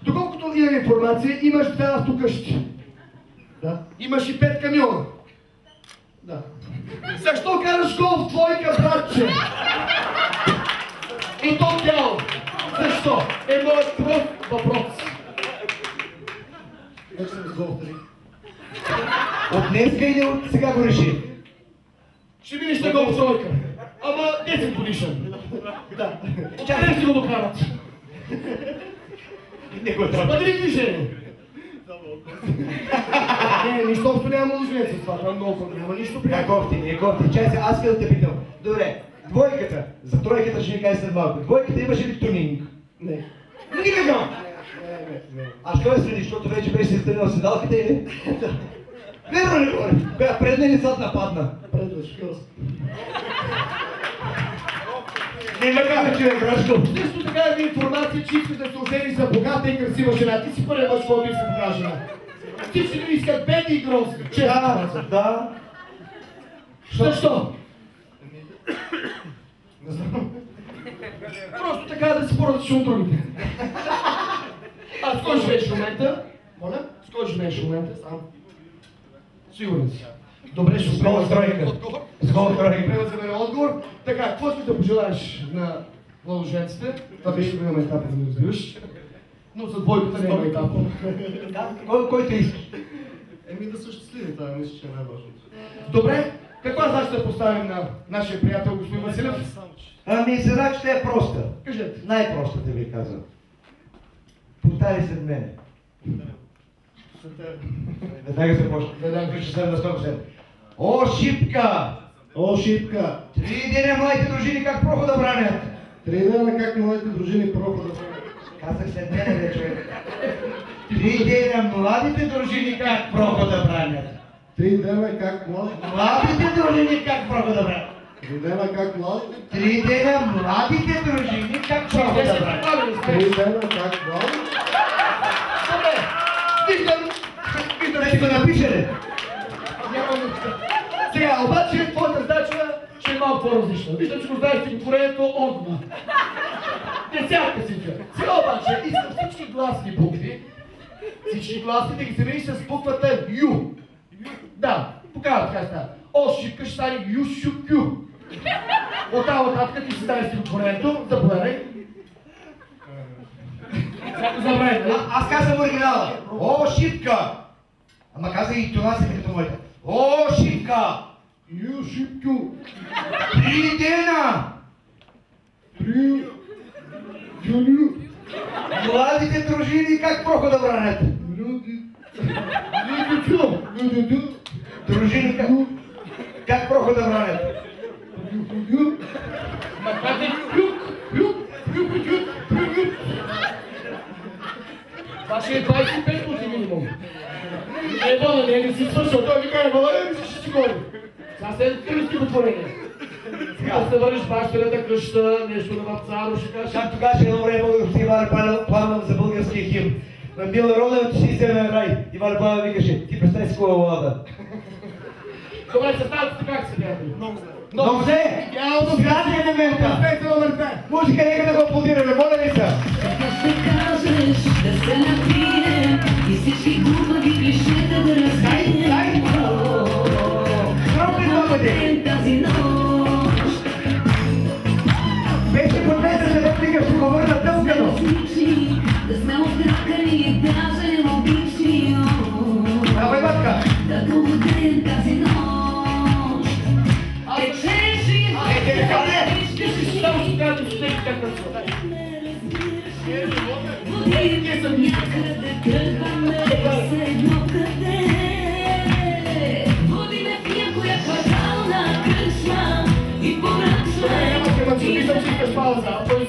Доколкото имам информация, имаш 2 автокъщи. Да. Имаш и 5 камиона. Да. Защо караш голф двойка, братче? И то тяло. Защо? Е моят пръв въпрос. Вече съм с голф 3. От днеска или от сега го реши? Ще видиш на голф двойка. Ама 10 годишен. Да. Откъде ще го докарат? Бъде ли движение? Не, нищо общо няма лъжение с това, това е много, няма нищо приятно. Не кофти. Чай се, аз да те питам. Добре, двойката, за тройката ще ни кажа след малко. Двойката имаше ли тунинг? Не. Никакъв! Не. А що е следи, защото вече беше изтънал седалката или? Верно ли говори? Коя предна или задна падна? Предна, шкърс. Не ме каза, човек, Рашко. Също така е информация, че искаш да се ожени за богата и красива жена. Ти си първият мъж, който иска такава жена. Всички ми искат беди и грозки. Да. Защо? Не знам. Просто така да си поразиш от другите. А с кой живееш в момента? Моля? С кой живееш в момента? Сам. Сигурен си. Добре, ще успея за мен отговор. Приема за мен отговор. Така, какво искаш да пожелаеш на младоженците? Това беше имаме етапа, да не разбираш. Но за двойката не има етапа. Който искаш. Еми да са щастливи, това мисля, че е най-важното. Добре, каква задача да поставим на нашия приятел господин Василев? Ами задачата е проста. Кажете. Най-простата ви казвам. Повтаряй след мене. Веднага започна. Веднага. Ще съм на 100%. О, шипка! О, шипка! 3 дена младите дружини как прохода бранят? 3 дена как младите дружини прохода бранят? Казах след мене, бе, човек. 3 дена младите дружини как прохода бранят? 3 дена как Младите дружини как прохода бранят? 3 дена как младите? 3 дена младите дружини как прохода бранят? 3 дена как младите? Добре, виждам, Да си го напише ли? няма нужда. Сега, обаче, твоята задача ще е малко по-различна. Виждам, че го знаеш стихотворението Огма. Десятка си човек. Сега обаче, искам всички гласни букви, всички гласни да ги замениш с буквата Ю. Да, покажа така става. О, шипка ще стане Ю, Шу, Кю. Оттам нататък ти си даде стихотворението, заповядай. Забравяй, нали? Аз казвам оригинала. О, шипка! Ама каза и това се като моята. О, шипка! Ю, Шу, Кю. 3 дена! 3 Юлю. Младите дружини как прохода бранят? Дружини как прохода бранят? Това ще е 25 пути минимум. Ебала, не си свършил, той ми каже, бала, ще си говори. Сега след турски отворение. Да се върнеш бащината къща, нещо на Вапцаро, ще кажеш. Както каже едно време български Иван Планов за българския химн. На бил народен, че си изземе рай. Иван Планов викаше, ти представи си кога влада. Добре, съставата как се приятели? Много зле! Святия момента! Музика, нека да го аплодираме, моля ви се! Ще кажеш да се напием и всички глупави клишета да разкрием. Дай! Громко това бъде! Тази нощ Беше поднесен да реплика, ще го върна тъпкано! да сме откакали, даже логични. Давай, батка! Да побудем тази нощ. Виждам, че искаш пауза, а той